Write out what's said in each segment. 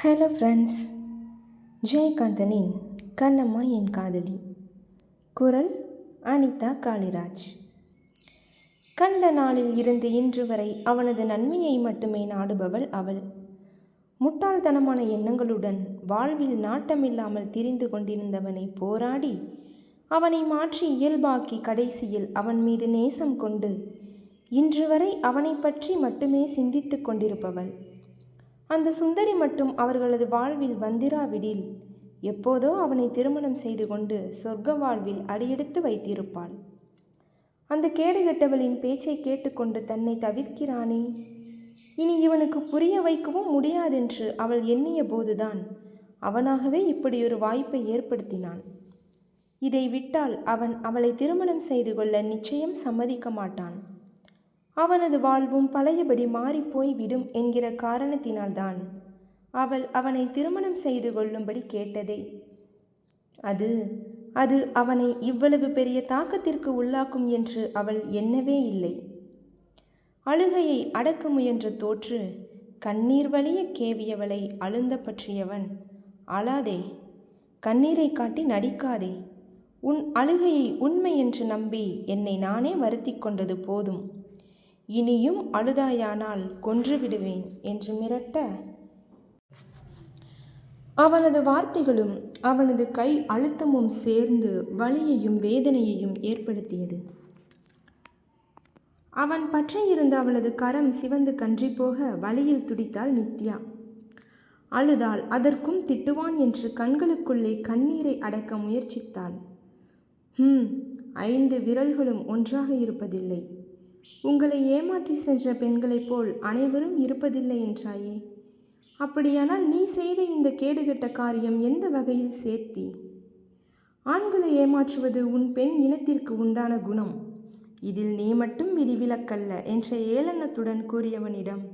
Hello friends, ஜெயகாந்தனின் Kannamma என் காதலி. குரல் அனிதா காளிராஜ். கண்ட நாளில் இருந்து இன்று வரை அவனது நன்மையை மட்டுமே நாடுபவள் அவள். முட்டாள்தனமான எண்ணங்களுடன் வாழ்வில் நாட்டமில்லாமல் திரிந்து கொண்டிருந்தவனை போராடி அவனை மாற்றி இயல்பாக்கி கடைசியில் அவன் மீது நேசம் கொண்டு இன்று வரை அவனை பற்றி மட்டுமே சிந்தித்து கொண்டிருப்பவள். அந்த சுந்தரி மட்டும் அவர்களது வாழ்வில் வந்திராவிடில் எப்போதோ அவனை திருமணம் செய்து கொண்டு சொர்க்க வாழ்வில் அடியெடுத்து வைத்திருப்பாள். அந்த கேடுகெட்டவளின் பேச்சை கேட்டுக்கொண்டு தன்னை தவிர்க்கிறானே, இனி இவனுக்கு புரிய வைக்கவும் முடியாதென்று அவள் எண்ணிய போதுதான் அவனாகவே இப்படியொரு வாய்ப்பை ஏற்படுத்தினான். இதை விட்டால் அவன் அவளை திருமணம் செய்து கொள்ள நிச்சயம் சம்மதிக்க மாட்டான். அவனது வாழ்வும் பழையபடி மாறிப்போய் விடும் என்கிற காரணத்தினால்தான் அவள் அவனை திருமணம் செய்து கொள்ளும்படி கேட்டதே. அது அவனை இவ்வளவு பெரிய தாக்கத்திற்கு உள்ளாக்கும் என்று அவள் எண்ணவே இல்லை. அழுகையை அடக்க முயன்ற தோற்று கண்ணீர் வலிய கேவியவளை அழுந்த பற்றியவன், அழாதே, கண்ணீரை காட்டி நடிக்காதே, உன் அழுகையை உண்மை என்று நம்பி என்னை நானே வருத்தி கொண்டது போதும், இனியும் அழுதாயானால் கொன்று விடுவேன் என்று மிரட்ட, அவனது வார்த்தைகளும் அவனது கை அழுத்தமும் சேர்ந்து வலியையும் வேதனையையும் ஏற்படுத்தியது. அவன் பற்றியிருந்த அவளது கரம் சிவந்து கன்றி போக வலியில் துடித்தாள் நித்யா. அழுதாள். அதற்கும் திட்டுவான் என்று கண்களுக்குள்ளே கண்ணீரை அடக்க முயற்சித்தாள். 5 விரல்களும் ஒன்றாக இருப்பதில்லை. உங்களை ஏமாற்றி சென்ற பெண்களைப் போல் அனைவரும் இருப்பதில்லை என்றாயே. அப்படியானால் நீ செய்த இந்த கேடுகெட்ட காரியம் எந்த வகையில் சேர்த்தி? ஆண்களை ஏமாற்றுவது உன் பெண் இனத்திற்கு உண்டான குணம். இதில் நீ மட்டும் விதிவிலக்கல்ல என்ற ஏளனத்துடன் கூறியவனிடம்,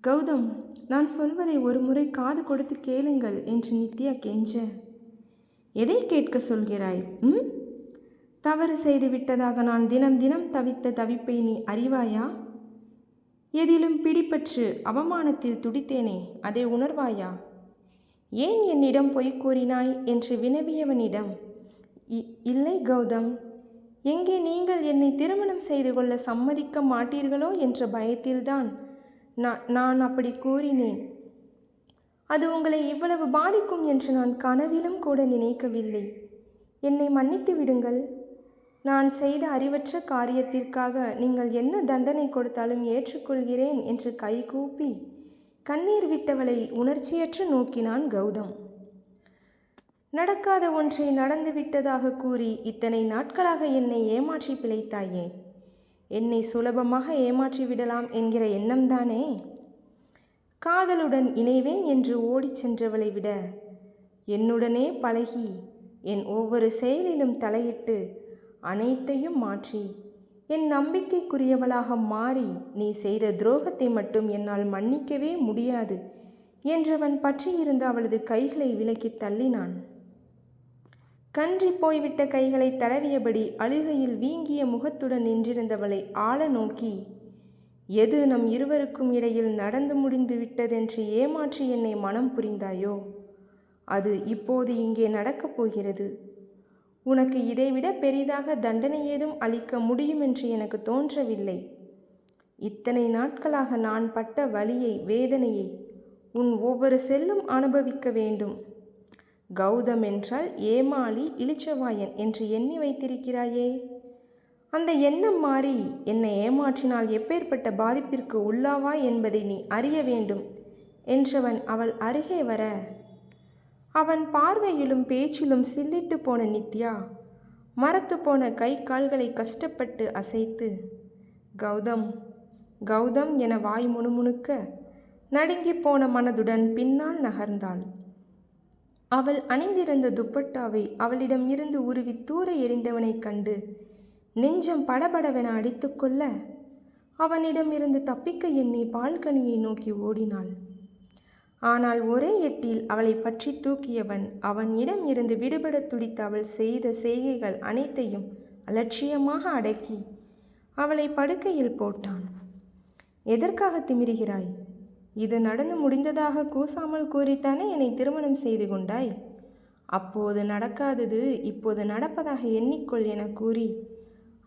கௌதம், நான் சொல்வதை ஒரு முறை காது கொடுத்து கேளுங்கள் என்று நித்யா கெஞ்ச, எதை கேட்க சொல்கிறாய்? தவறு செய்து விட்டதாக நான் தினம் தினம் தவித்த தவிப்பை நீ அறிவாயா? எதிலும் பிடிபற்று அவமானத்தில் துடித்தேனே, அதை உணர்வாயா? ஏன் என்னிடம் பொய் கூறினாய் என்று வினவியவனிடம், இல்லை கௌதம், எங்கே நீங்கள் என்னை திருமணம் செய்து கொள்ள சம்மதிக்க மாட்டீர்களோ என்ற பயத்தில்தான் நான் அப்படி கூறினேன். அது உங்களை இவ்வளவு பாதிக்கும் என்று நான் கனவிலும் கூட நினைக்கவில்லை. என்னை மன்னித்து விடுங்கள். நான் செய்த அறிவற்ற காரியத்திற்காக நீங்கள் என்ன தண்டனை கொடுத்தாலும் ஏற்றுக்கொள்கிறேன் என்று கைகூப்பி கண்ணீர் விட்டவளை உணர்ச்சியற்று நோக்கினான் கௌதம். நடக்காத ஒன்றை நடந்துவிட்டதாக கூறி இத்தனை நாட்களாக என்னை ஏமாற்றி பிழைத்தாயே. என்னை சுலபமாக ஏமாற்றி விடலாம் என்கிற எண்ணம்தானே? காதலுடன் இணைவேன் என்று ஓடிச் சென்றவளை விட என்னுடனே பழகி என் ஒவ்வொரு செயலிலும் தலையிட்டு அனைத்தையும் மாற்றி என் நம்பிக்கைக்குரியவளாக மாறி நீ செய்த துரோகத்தை மட்டும் என்னால் மன்னிக்கவே முடியாது என்றவன் பற்றியிருந்த அவளது கைகளை விலக்கி தள்ளினான். கன்றி போய்விட்ட கைகளை தடவியபடி அழுகையில் வீங்கிய முகத்துடன் நின்றிருந்தவளை ஆழ நோக்கி, எது நம் இருவருக்கும் இடையில் நடந்து முடிந்து விட்டதென்று ஏமாற்றி என்னை மனம் புரிந்தாயோ, அது இப்போது இங்கே நடக்கப் போகிறது. உனக்கு இதைவிட பெரிதாக தண்டனை ஏதும் அளிக்க முடியும் என்று எனக்கு தோன்றவில்லை. இத்தனை நாட்களாக நான் பட்ட வலியை, வேதனையை உன் ஒவ்வொரு செல்லும் அனுபவிக்க வேண்டும். கௌதம் என்றால் ஏமாளி, இளிச்சவாயன் என்று எண்ணி வைத்திருக்கிறாயே. அந்த எண்ணம் மாறி என்னை ஏமாற்றினால் எப்பேற்பட்ட பாதிப்பிற்கு உள்ளாவாய் என்பதை நீ அறிய வேண்டும் என்றவன் அவள் அருகே வர, அவன் பார்வையிலும் பேச்சிலும் சில்லிட்டு போன நித்யா மரத்து போன கை கால்களை கஷ்டப்பட்டு அசைத்து, கௌதம், கௌதம் என வாய் முணுமுணுக்க நடுங்கி போன மனதுடன் பின்னால் நகர்ந்தாள். அவள் அணிந்திருந்த துப்பட்டாவை அவளிடம் இருந்து உருவி தூர எறிந்தவனைக் கண்டு நெஞ்சம் படபடவென அடித்துக்கொள்ள அவனிடம் இருந்து தப்பிக்க எண்ணி பால்கனியை நோக்கி ஓடினாள். ஆனால் ஒரே எட்டில் அவளை பற்றி தூக்கியவன் அவனிடம் இருந்து விடுபட துடித்த அவள் செய்த செய்கைகள் அனைத்தையும் அலட்சியமாக அடக்கி அவளை படுக்கையில் போட்டான். எதற்காக திமிருகிறாய்? இது நடந்து முடிந்ததாக கூசாமல் கூறித்தானே என்னை திருமணம் செய்து கொண்டாய். அப்போது நடக்காதது இப்போது நடப்பதாக எண்ணிக்கொள் என கூறி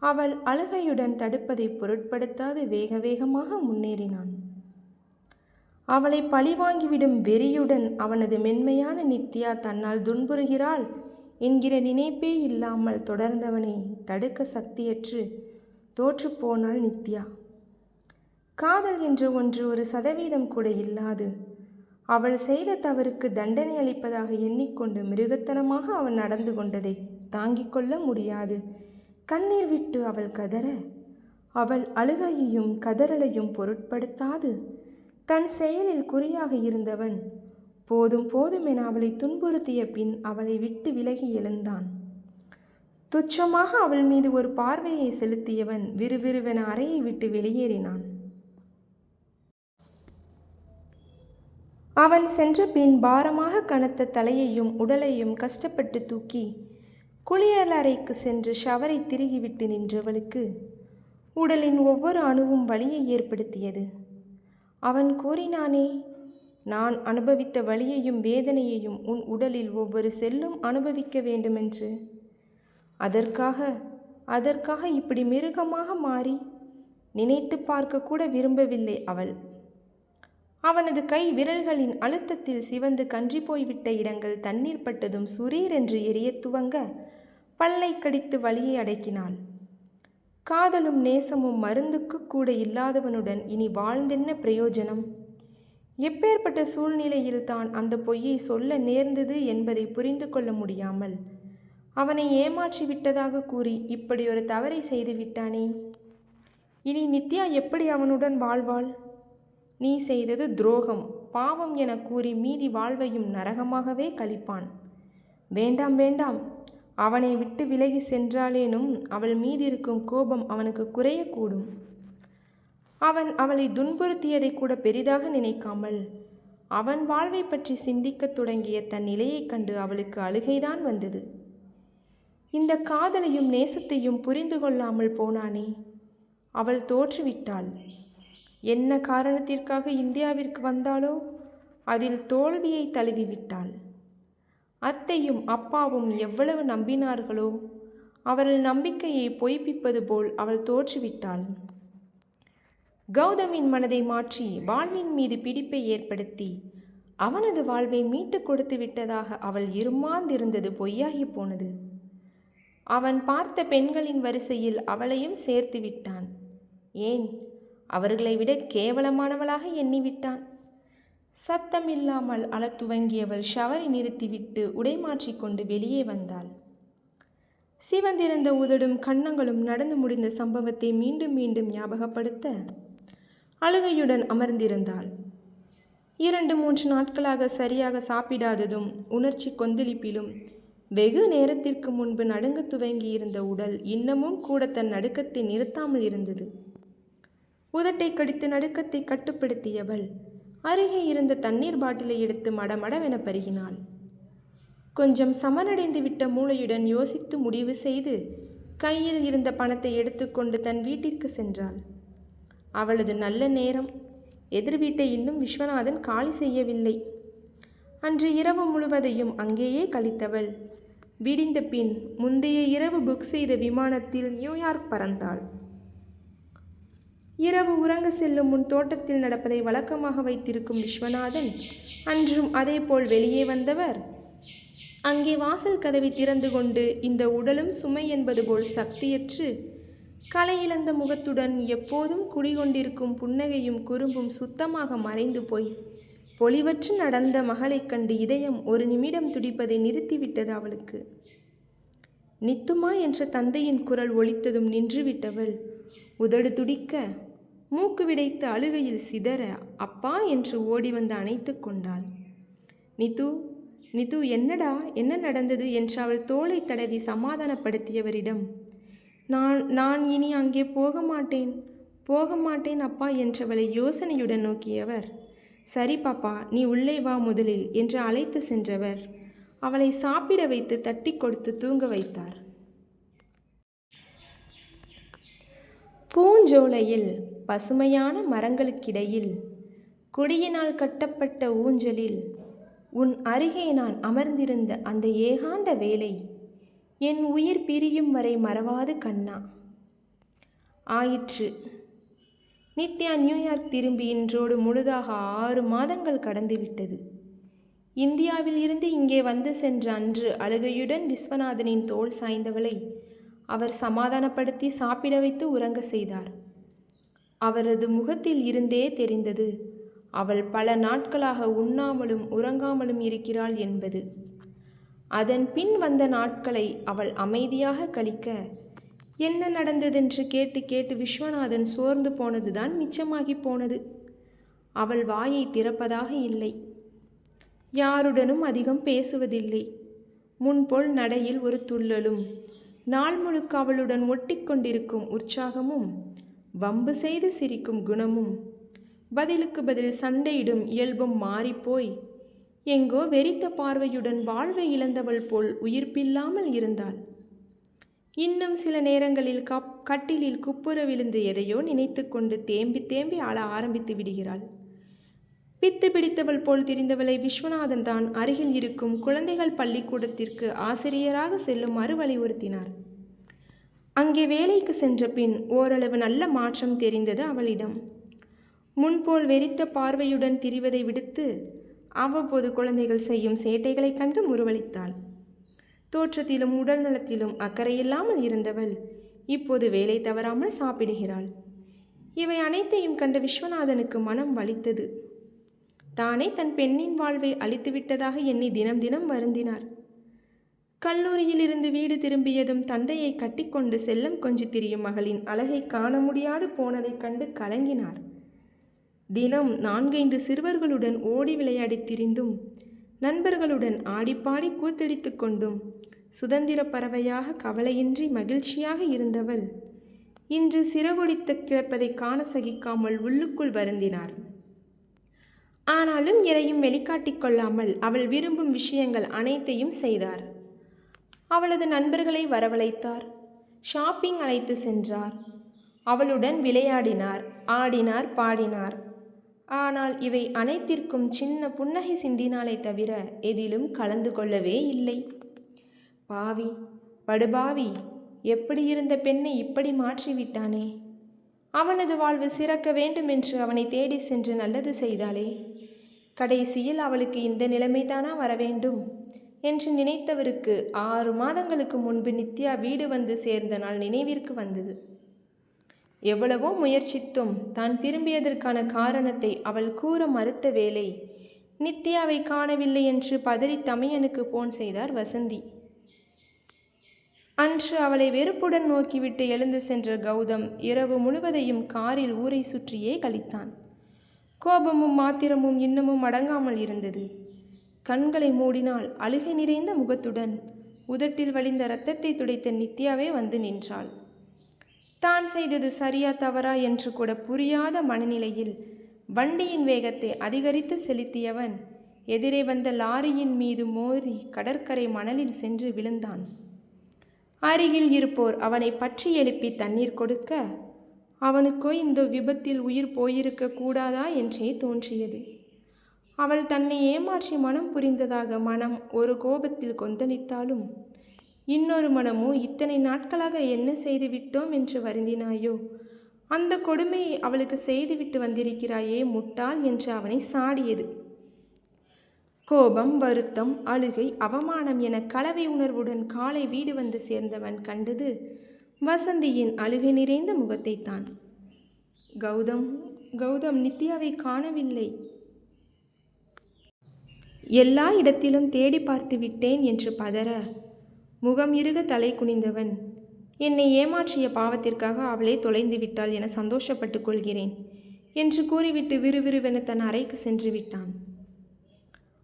அவள் அழுகையுடன் தடுப்பதை பொருட்படுத்தாது வேக வேகமாக முன்னேறினான். அவளை பழிவாங்கிவிடும் வெறியுடன் அவனது மென்மையான நித்யா தன்னால் துன்புறுகிறாள் என்கிற நினைப்பே இல்லாமல் தொடர்ந்தவனை தடுக்க சக்தியற்று தோற்றுப்போனாள் நித்யா. காதல் என்று ஒன்று 1% கூட இல்லாது அவள் செய்த தவறுக்கு தண்டனை அளிப்பதாக எண்ணிக்கொண்டு மிருகத்தனமாக அவன் நடந்து கொண்டதை தாங்கிக் கொள்ள முடியாது கண்ணீர் விட்டு அவள் கதற, அவள் அழுகையையும் கதறலையும் பொருட்படுத்தாது தன் செயலில் குறியாக இருந்தவன் போதும் போதும் என அவளை துன்புறுத்திய பின் அவளை விட்டு விலகி எழுந்தான். துச்சமாக அவள் மீது ஒரு பார்வையை செலுத்தியவன் விறுவிறுவென அறையை விட்டு வெளியேறினான். அவன் சென்ற பின் பாரமாக கனத்த தலையையும் உடலையும் கஷ்டப்பட்டு தூக்கி குளியலறைக்கு சென்று ஷவரை திருகிவிட்டு நின்றவளுக்கு உடலின் ஒவ்வொரு அணுவும் வலியை ஏற்படுத்தியது. அவன் கூறினானே, நான் அனுபவித்த வலியையும் வேதனையையும் உன் உடலில் ஒவ்வொரு செல்லும் அனுபவிக்க வேண்டுமென்று. அதற்காக இப்படி மிருகமாக மாறி நினைத்து பார்க்க கூட விரும்பவில்லை அவள். அவனது கை விரல்களின் அழுத்தத்தில் சிவந்து கன்றி போய்விட்ட இடங்கள் தண்ணீர் பட்டதும் சுரீரென்று எரிய துவங்க பல்லை கடித்து வலியை அடக்கினாள். காதலும் நேசமும் மருந்துக்கு கூட இல்லாதவனுடன் இனி வாழ்ந்தென்ன பிரயோஜனம்? எப்பேற்பட்ட சூழ்நிலையில் தான் அந்த பொய்யை சொல்ல நேர்ந்தது என்பதை புரிந்து கொள்ள முடியாமல் அவனை ஏமாற்றி விட்டதாக கூறி இப்படி ஒரு தவறை செய்து விட்டானே. இனி நித்யா எப்படி அவனுடன் வாழ்வாள்? நீ செய்தது துரோகம், பாவம் என கூறி மீதி வாழ்வையும் நரகமாகவே கழிப்பான். வேண்டாம் வேண்டாம், அவனை விட்டு விலகி சென்றாலேனும் அவள் மீதிருக்கும் கோபம் அவனுக்கு குறையக்கூடும். அவன் அவளை துன்புறுத்தியதை கூட பெரிதாக நினைக்காமல் அவன் வாழ்வை பற்றி சிந்திக்கத் தொடங்கிய தன் நிலையைக் கண்டு அவளுக்கு அழுகைதான் வந்தது. இந்த காதலையும் நேசத்தையும் புரிந்து கொள்ளாமல் போனானே. அவள் தோற்றுவிட்டாள். என்ன காரணத்திற்காக இந்தியாவிற்கு வந்தாளோ அதில் தோல்வியை தழுவிவிட்டாள். அத்தையும் அப்பாவும் எவ்வளவு நம்பினார்களோ அவர்கள் நம்பிக்கையை பொய்ப்பிப்பது போல் அவள் தோற்றுவிட்டாள். கௌதமின் மனதை மாற்றி வாழ்வின் மீது பிடிப்பை ஏற்படுத்தி அவனது வாழ்வை மீட்டு கொடுத்து விட்டதாக அவள் இருமாந்திருந்தது பொய்யாகி போனது. அவன் பார்த்த பெண்களின் வரிசையில் அவளையும் சேர்த்து விட்டான். ஏன், அவர்களை விட கேவலமானவளாக எண்ணிவிட்டான். சத்தம் இல்லாமல் அழத் துவங்கியவள் ஷவரை நிறுத்திவிட்டு உடை மாற்றிக்கொண்டு வெளியே வந்தாள். சிவந்திருந்த உதடும் கன்னங்களும் நடந்து முடிந்த சம்பவத்தை மீண்டும் மீண்டும் ஞாபகப்படுத்த அழுகையுடன் அமர்ந்திருந்தாள். 2-3 நாட்களாக சரியாக சாப்பிடாததும் உணர்ச்சி கொந்தளிப்பிலும் வெகு நேரத்திற்கு முன்பு நடுங்க துவங்கியிருந்த உடல் இன்னமும் கூட தன் நடுக்கத்தை நிறுத்தாமல் இருந்தது. உதட்டை கடித்து நடுக்கத்தை கட்டுப்படுத்தியவள் அருகே இருந்த தண்ணீர் பாட்டிலை எடுத்து மடமடவென பருகினாள். கொஞ்சம் சமனடைந்து விட்ட மூளையுடன் யோசித்து முடிவு செய்து கையில் இருந்த பணத்தை எடுத்துக்கொண்டு தன் வீட்டிற்கு சென்றாள். அவளது நல்ல நேரம். எதிர் வீட்டை இன்னும் விஸ்வநாதன் காலி செய்யவில்லை. அன்று இரவு முழுவதையும் அங்கேயே கழித்தவள் விடிந்த பின் முந்தைய இரவு புக் செய்த விமானத்தில் நியூயார்க் பறந்தாள். இரவு உறங்க செல்லும் முன் தோட்டத்தில் நடப்பதை வழக்கமாக வைத்திருக்கும் விஸ்வநாதன் அன்றும் அதேபோல் வெளியே வந்தவர் அங்கே வாசல் கதவை திறந்து கொண்டு இந்த உடலும் சுமை என்பது போல் சக்தியற்று கலையிழந்த முகத்துடன் எப்போதும் குடிகொண்டிருக்கும் புன்னகையும் குறும்பும் சுத்தமாக மறைந்து போய் பொலிவற்று நடந்த மகளைக் கண்டு இதயம் ஒரு நிமிடம் துடிப்பதை நிறுத்திவிட்டது அவளுக்கு. நித்துமா என்ற தந்தையின் குரல் ஒலித்ததும் நின்றுவிட்டவள் உதடு துடிக்க மூக்கு விடைத்து அழுகையில் சிதற அப்பா என்று ஓடி வந்து அணைத்து கொண்டாள். நித்து என்னடா, என்ன நடந்தது என்று அவள் தோளை தடவி சமாதானப்படுத்தியவரிடம் நான் இனி அங்கே போக மாட்டேன் அப்பா என்றவளை யோசனையுடன் நோக்கியவர் சரி பாப்பா, நீ உள்ளே வா முதலில் என்று அழைத்து சென்றவர் அவளை சாப்பிட வைத்து தட்டி கொடுத்து தூங்க வைத்தார். பூஞ்சோலையில் பசுமையான மரங்களுக்கிடையில் கொடியினால் கட்டப்பட்ட ஊஞ்சலில் உன் அருகே நான் அமர்ந்திருந்த அந்த ஏகாந்த வேளை என் உயிர் பிரியும் வரை மறவாது கண்ணா. ஆயிற்று. நித்யா நியூயார்க் திரும்பி இன்றோடு முழுதாக 6 மாதங்கள் கடந்துவிட்டது. இந்தியாவில் இருந்து இங்கே வந்து சென்ற அன்று அழுகையுடன் விஸ்வநாதனின் தோள் சாய்ந்தவளை அவர் சமாதானப்படுத்தி சாப்பிட வைத்து உறங்க செய்தார். அவரது முகத்தில் இருந்தே தெரிந்தது அவள் பல நாட்களாக உண்ணாமலும் உறங்காமலும் இருக்கிறாள் என்பது. அதன் பின் வந்த நாட்களை அவள் அமைதியாக கழிக்க என்ன நடந்ததென்று கேட்டு கேட்டு விஸ்வநாதன் சோர்ந்து போனதுதான் மிச்சமாகி போனது. அவள் வாயை திறப்பதாக இல்லை. யாருடனும் அதிகம் பேசுவதில்லை. முன்போல் நடையில் ஒரு துள்ளலும், நாள் முழுக்க அவளுடன் ஒட்டி கொண்டிருக்கும் உற்சாகமும், வம்பு செய்து சிரிக்கும் குணமும், பதிலுக்கு பதில் சண்டையிடும் இயல்பும் மாறிப்போய் எங்கோ வெறித்த பார்வையுடன் வாழ்வை இழந்தவள் போல் உயிர்ப்பில்லாமல் இருந்தாள். இன்னும் சில நேரங்களில் கட்டிலில் குப்புற விழுந்து எதையோ நினைத்து கொண்டு தேம்பி தேம்பி ஆள ஆரம்பித்து விடுகிறாள். பித்து பிடித்தவள் போல் தெரிந்தவளை விஸ்வநாதன் தான் அருகில் இருக்கும் குழந்தைகள் பள்ளிக்கூடத்திற்கு ஆசிரியராக செல்லுமாறு வலியுறுத்தினார். அங்கே வேலைக்கு சென்ற பின் ஓரளவு நல்ல மாற்றம் தெரிந்தது அவளிடம். முன்போல் வெறித்த பார்வையுடன் திரிவதை விடுத்து அவ்வப்போது குழந்தைகள் செய்யும் சேட்டைகளைக் கண்டு முறுவலித்தாள். தோற்றத்திலும் உடல் நலத்திலும் அக்கறையில்லாமல் இருந்தவள் இப்போது வேலை தவறாமல் சாப்பிடுகிறாள். இவை அனைத்தையும் கண்ட விஸ்வநாதனுக்கு மனம் வலித்தது. தானே தன் பெண்ணின் வாழ்வை அழித்துவிட்டதாக எண்ணி தினம் தினம் வருந்தினார். கல்லூரியில் இருந்து வீடு திரும்பியதும் தந்தையை கட்டிக்கொண்டு செல்லம் கொஞ்சி திரியும் மகளின் அழகை காண முடியாது போனதைக் கண்டு கலங்கினார். தினம் 4-5 சிறுவர்களுடன் ஓடி விளையாடி திரிந்தும் நண்பர்களுடன் ஆடிப்பாடி கூத்தடித்து கொண்டும் சுதந்திர பறவையாக கவலையின்றி மகிழ்ச்சியாக இருந்தவள் இன்று சிறகொடித்து கிடப்பதை காண சகிக்காமல் உள்ளுக்குள் வருந்தினார். ஆனாலும் எதையும் வெளிக்காட்டிக் கொள்ளாமல் அவள் விரும்பும் விஷயங்கள் அனைத்தையும் செய்தார். அவளது நண்பர்களை வரவழைத்தார். ஷாப்பிங் அழைத்து சென்றார். அவளுடன் விளையாடினார், ஆடினார், பாடினார். ஆனால் இவை அனைத்திற்கும் சின்ன புன்னகை சிந்தினாலே தவிர எதிலும் கலந்து கொள்ளவே இல்லை. பாவி, படுபாவி, எப்படி இருந்த பெண்ணை இப்படி மாற்றிவிட்டானே. அவனது வாழ்வு சிறக்க வேண்டும் என்று அவனை தேடி சென்று நல்லது செய்தாளே. கடைசியில் அவளுக்கு இந்த நிலைமைதானா வரவேண்டும் என்று நினைத்தவருக்கு 6 மாதங்களுக்கு முன்பு நித்யா வீடு வந்து சேர்ந்த நாள் நினைவிற்கு வந்தது. எவ்வளவோ முயற்சித்தும் தான் திரும்பியதற்கான காரணத்தை அவள் கூற மறுத்த வேளை நித்யாவை காணவில்லை என்று பதறி தமையனுக்கு போன் செய்தார் வசந்தி. அன்று அவளை வெறுப்புடன் நோக்கிவிட்டு எழுந்து சென்ற கௌதம் இரவு முழுவதையும் காரில் ஊரை சுற்றியே கழித்தான். கோபமும் மாத்திரமும் இன்னமும் அடங்காமல் இருந்தது. கண்களை மூடினால் அழுகை நிறைந்த முகத்துடன் உதட்டில் வழிந்த இரத்தத்தை துடைத்த நித்யாவே வந்து நின்றாள். தான் செய்தது சரியா தவறா என்று கூட புரியாத மனநிலையில் வண்டியின் வேகத்தை அதிகரித்து செலுத்தியவன் எதிரே வந்த லாரியின் மீது மோதி கடற்கரை மணலில் சென்று விழுந்தான். அருகில் இருப்போர் அவனை பற்றி எழுப்பி தண்ணீர் கொடுக்க அவனுக்கோ இந்த விபத்தில் உயிர் போயிருக்க கூடாதா என்றே தோன்றியது. அவள் தன்னை ஏமாற்றி மனம் புரிந்ததாக மனம் ஒரு கோபத்தில் கொந்தளித்தாலும் இன்னொரு மனமோ இத்தனை நாட்களாக என்ன செய்து விட்டோம் என்று வருந்தினாயோ, அந்த கொடுமையை அவளுக்கு செய்துவிட்டு வந்திருக்கிறாயே முட்டாள் என்று அவனை சாடியது. கோபம், வருத்தம், அழுகை, அவமானம் என கலவை உணர்வுடன் காலை வீடு வந்து சேர்ந்தவன் கண்டது வசந்தியின் அழுகை நிறைந்த முகத்தைத்தான். கௌதம் நித்யாவை காணவில்லை. எல்லா இடத்திலும் தேடி பார்த்து விட்டேன் என்று பதற முகம் இறுக தலை குனிந்தவன், என்னை ஏமாற்றிய பாவத்திற்காக அவளே தொலைந்து விட்டாள் என சந்தோஷப்பட்டு கொள்கிறேன் என்று கூறிவிட்டு விறுவிறுவென தன் அறைக்கு சென்று விட்டான்.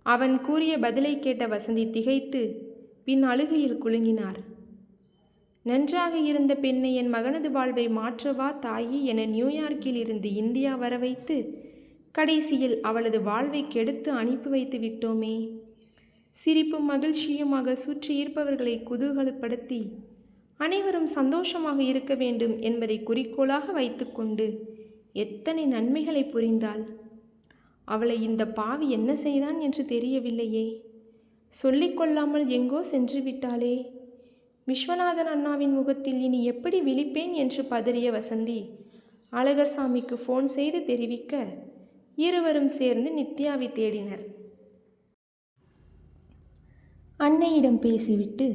அவன் கூறிய பதிலை கேட்ட வசந்தி திகைத்து பின் அழுகையில் குலுங்கினார். நன்றாக இருந்த பெண்ணை என் மகனது வாழ்வை மாற்றவா தாயி என நியூயார்க்கில் இருந்து இந்தியா வர வைத்து கடைசியில் அவளது வாழ்வை கெடுத்து அனுப்பி வைத்து விட்டோமே. சிரிப்பும் மகிழ்ச்சியுமாக சுற்றி இருப்பவர்களை குதூகலப்படுத்தி அனைவரும் சந்தோஷமாக இருக்க வேண்டும் என்பதை குறிக்கோளாக வைத்துக்கொண்டு எத்தனை நன்மைகளை புரிந்தாள். அவளை இந்த பாவி என்ன செய்தான் என்று தெரியவில்லையே. சொல்லிக்கொள்ளாமல் எங்கோ சென்று விட்டாளே. விஸ்வநாதன் அண்ணாவின் முகத்தில் இனி எப்படி விழிப்பேன் என்று பதறிய வசந்தி அழகர்சாமிக்கு ஃபோன் செய்து தெரிவிக்க இருவரும் சேர்ந்து நித்யாவை தேடினர். அன்னையிடம் பேசிவிட்டு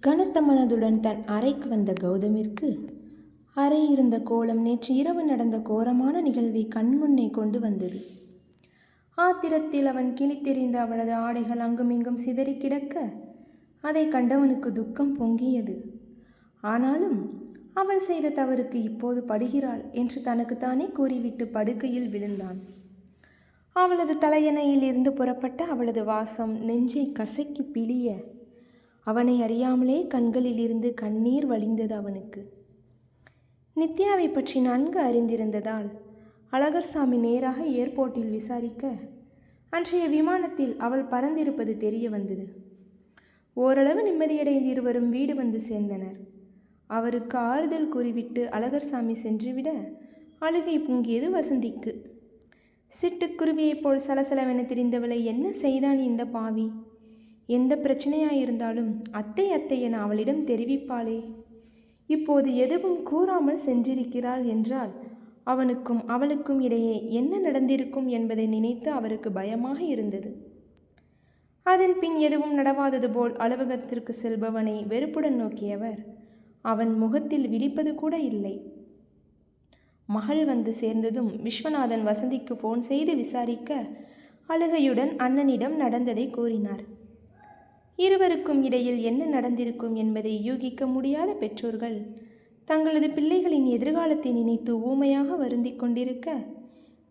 கனத்த மனதுடன் தன் அறைக்கு வந்த கௌதமிற்கு அறை இருந்த கோலம் நேற்று இரவு நடந்த கோரமான நிகழ்வை கண்முன்னே கொண்டு வந்தது. ஆத்திரத்தில் அவன் கிழித்தெறிந்த அவளது ஆடைகள் அங்குமிங்கும் சிதறி கிடக்க அதை கண்டவனுக்கு துக்கம் பொங்கியது. ஆனாலும் அவள் செய்த தவறுக்கு இப்போது படுகிறாள் என்று தனக்குத்தானே கூறிவிட்டு படுக்கையில் விழுந்தான். அவளது தலையணையில் இருந்து புறப்பட்ட அவளது வாசம் நெஞ்சை கசக்கி பிழிய அவனை அறியாமலே கண்களில் இருந்து கண்ணீர் வழிந்தது அவனுக்கு. நித்யாவை பற்றி நன்கு அறிந்திருந்ததால் அழகர்சாமி நேராக ஏர்போர்ட்டில் விசாரிக்க அன்றைய விமானத்தில் அவள் பறந்திருப்பது தெரிய வந்தது. ஓரளவு நிம்மதியடைந்து இருவரும் வீடு வந்து சேர்ந்தனர். அவருக்கு ஆறுதல் கூறிவிட்டு அழகர்சாமி சென்றுவிட அழுகை பொங்கியது வசந்திக்கு. சிட்டுக்குருவியைப் போல் சலசலவென திரிந்தவளை என்ன செய்தான் இந்த பாவி? எந்த பிரச்சனையாயிருந்தாலும் அத்தை அத்தை என அவளிடம் தெரிவிப்பாளே. இப்போது எதுவும் கூறாமல் சென்றிருக்கிறாள் என்றால் அவனுக்கும் அவளுக்கும் இடையே என்ன நடந்திருக்கும் என்பதை நினைத்து அவருக்கு பயமாக இருந்தது. அதன் பின் எதுவும் நடவாதது போல் அலுவலகத்திற்கு செல்பவனை வெறுப்புடன் நோக்கியவர் அவன் முகத்தில் விழிப்பது கூட இல்லை. மகள் வந்து சேர்ந்ததும் விஸ்வநாதன் வசந்திக்கு ஃபோன் செய்து விசாரிக்க அழுகையுடன் அண்ணனிடம் நடந்ததை கூறினார். இருவருக்கும் இடையில் என்ன நடந்திருக்கும் என்பதை யூகிக்க முடியாத பெற்றோர்கள் தங்களது பிள்ளைகளின் எதிர்காலத்தை நினைத்து ஊமையாக வருந்திக் கொண்டிருக்க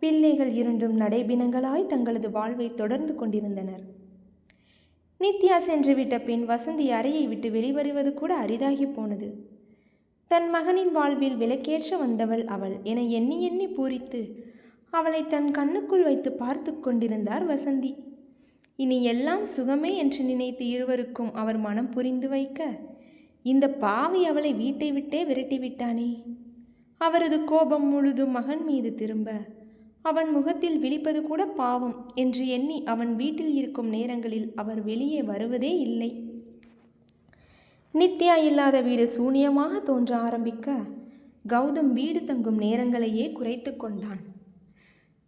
பிள்ளைகள் இரண்டும் நடைபிணங்களாய் தங்களது வாழ்வை தொடர்ந்து கொண்டிருந்தனர். நித்யா சென்றுவிட்ட பின் வசந்தி அறையை விட்டு வெளிவருவது கூட அரிதாகி போனது. தன் மகனின் வாழ்வில் விளக்கேற்ற வந்தவள் அவள் என எண்ணி எண்ணி பூரித்து அவளை தன் கண்ணுக்குள் வைத்து பார்த்து கொண்டிருந்தார் வசந்தி. இனி எல்லாம் சுகமே என்று நினைத்து இருவருக்கும் அவர் மனம் புரிந்து வைக்க இந்த பாவி அவளை வீட்டை விட்டே விரட்டிவிட்டானே. அவரது கோபம் முழுதும் மகன் மீது திரும்ப அவன் முகத்தில் விழிப்பது கூட பாவம் என்று எண்ணி அவன் வீட்டில் இருக்கும் நேரங்களில் அவர் வெளியே வருவதே இல்லை. நித்யா இல்லாத வீடு சூனியமாக தோன்ற ஆரம்பிக்க கௌதம் வீடு தங்கும் நேரங்களையே குறைத்து கொண்டான்.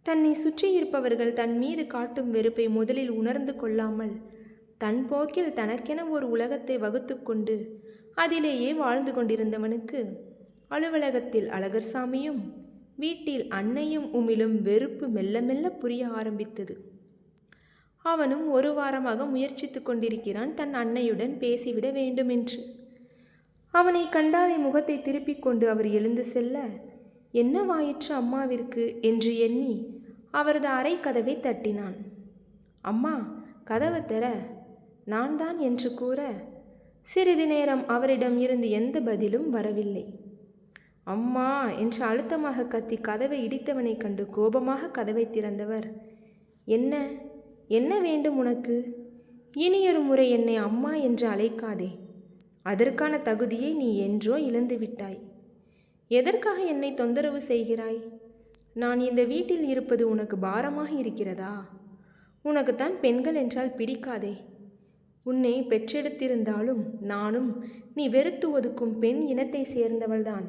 தன்னை சுற்றியிருப்பவர்கள் தன் மீது காட்டும் வெறுப்பை முதலில் உணர்ந்து கொள்ளாமல் தன் போக்கில் தனக்கென ஒரு உலகத்தை வகுத்து கொண்டு அதிலேயே வாழ்ந்து கொண்டிருந்தவனுக்கு அலுவலகத்தில் அழகர்சாமியும் வீட்டில் அன்னையும் உமிழும் வெறுப்பு மெல்ல மெல்ல புரிய ஆரம்பித்தது. அவனும் ஒரு வாரமாக முயற்சித்து கொண்டிருக்கிறான் தன் அன்னையுடன் பேசிவிட வேண்டுமென்று. அவனை கண்டாலே முகத்தை திருப்பிக் கொண்டு அவர் எழுந்து செல்ல என்னவாயிற்று அம்மாவிற்கு என்று எண்ணி அவரது அறை கதவை தட்டினான். அம்மா, கதவை தர, நான் தான் என்று கூற சிறிது நேரம் அவரிடம் இருந்து எந்த பதிலும் வரவில்லை. அம்மா என்று அழுத்தமாக கத்தி கதவை இடித்தவனை கண்டு கோபமாக கதவை திறந்தவர், என்ன என்ன வேண்டும் உனக்கு? இனியொரு முறை என்னை அம்மா என்று அழைக்காதே. அதற்கான தகுதியை நீ என்றோ இழந்து விட்டாய். எதற்காக என்னை தொந்தரவு செய்கிறாய்? நான் இந்த வீட்டில் இருப்பது உனக்கு பாரமாக இருக்கிறதா? உனக்குத்தான் பெண்கள் என்றால் பிடிக்காதே. உன்னை பெற்றெடுத்திருந்தாலும் நானும் நீ வெறுத்து ஒதுக்கும் பெண் இனத்தை சேர்ந்தவள்தான்.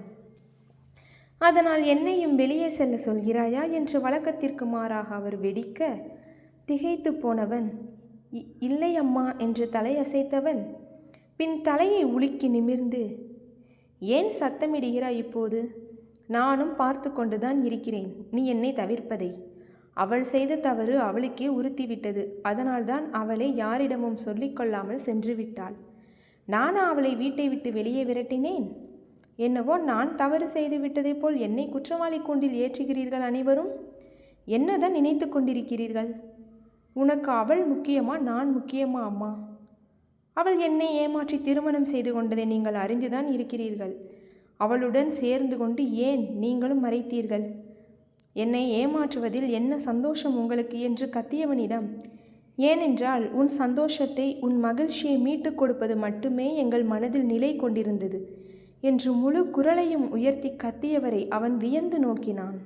அதனால் என்னையும் வெளியே செல்ல சொல்கிறாயா என்று வழக்கத்திற்கு மாறாக அவர் வெடிக்க திகைத்து போனவன் இல்லை அம்மா என்று தலையசைத்தவன் பின் தலையை உலுக்கி நிமிர்ந்து, ஏன் சத்தமிடுகிறாய் இப்போது? நானும் பார்த்து கொண்டுதான் இருக்கிறேன் நீ என்னை தவிர்ப்பதை. அவள் செய்த தவறு அவளுக்கே உறுத்திவிட்டது. அதனால்தான் அவளை யாரிடமும் சொல்லிக்கொள்ளாமல் சென்று விட்டாள். நானா அவளை வீட்டை விட்டு வெளியே விரட்டினேன்? என்னவோ நான் தவறு செய்து விட்டதை போல் என்னை குற்றவாளி கூண்டில் ஏற்றுகிறீர்கள் அனைவரும். என்னதான் நினைத்து கொண்டிருக்கிறீர்கள்? உனக்கு அவள் முக்கியமா, நான் முக்கியமா அம்மா? அவள் என்னை ஏமாற்றி திருமணம் செய்து கொண்டதை நீங்கள் அறிந்துதான் இருக்கிறீர்கள். அவளுடன் சேர்ந்து கொண்டு ஏன் நீங்களும் மறைத்தீர்கள்? என்னை ஏமாற்றுவதில் என்ன சந்தோஷம் உங்களுக்கு என்று கத்தியவனிடம், ஏனென்றால் உன் சந்தோஷத்தை, உன் மகிழ்ச்சியை மீட்டுக் கொடுப்பது மட்டுமே எங்கள் மனதில் நிலை கொண்டிருந்தது என்று முழு குரலையும் உயர்த்தி கத்தியவரை அவன் வியந்து நோக்கினான்.